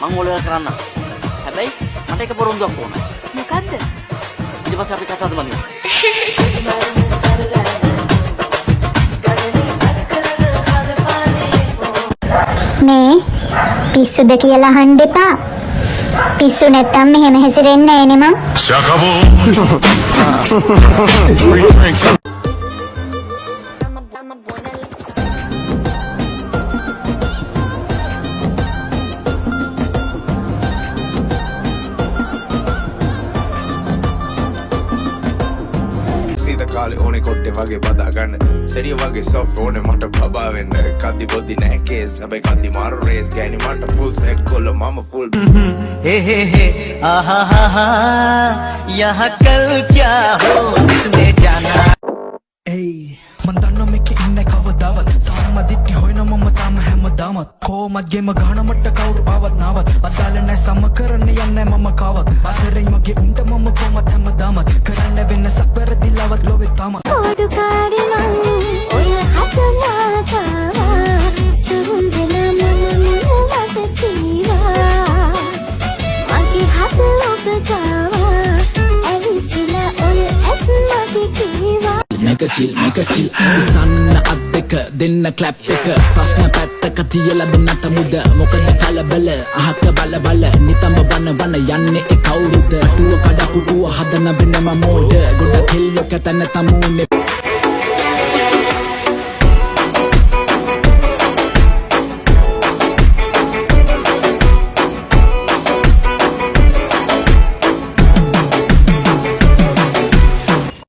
මං ඕලෙවල් කරන්න. හැබැයි මට එක පොරොන්දුවක් ඕන. මොකද්ද? ඊට පස්සේ අපි කතාවද බලමු. මේ පිස්සුද කියලා අහන්න එපා. පිස්සු නැත්තම් මෙහෙම හැසිරෙන්නේ නෑනේ මං. කාලේ ඕනේ කොට්ටේ වගේ බදා ගන්න සෙරිය වගේ සොෆ්ට් ඕනේ මට බබා වෙන්න කද්දි බොද්දි නැහැ කේස් හැබැයි කද්දි මාරු රේස් ගෑනි මට ෆුල් සෙට් කොල්ල මම ෆුල් हे आहा हा हा यहाँ कल क्या हो जिसने जाना මන් දන්න මේක ඉන්න කවදාවත් තාම දිට්ටි හොයන මම තාම හැමදාමත් කොහොමද ගේම ගහන මට කවුරු ආවත් නාවත් අදාළ නැහැ සම කරන්න යන්නේ මම කාවත් අතරේ මගේ උන්ට මම කොහොමද හැමදාමත් කරන්න වෙන සපරදිලවත් ලෝවෙ තාම ඕඩු කාඩි මං ඔය හතනාකවා තුරුම් දෙන මම මුලවට කීවා මගේ හත ඔබ ගාවා ඇවිසිලා ඔය ඇස් මගේ කීවා Make a chill සන්න අත් දෙක දෙන්න ක්ලැප් එක ප්‍රශ්න පැත්තක තියලා දෙන්නට මුද මොකද කලබල අහක බල නිතඹ වන යන්නේ ඒ කවුරුද ටුව කඩ පුටුව හදන වෙනම මෝඩ ගොඩ කෙල්ලක තන තමුනේ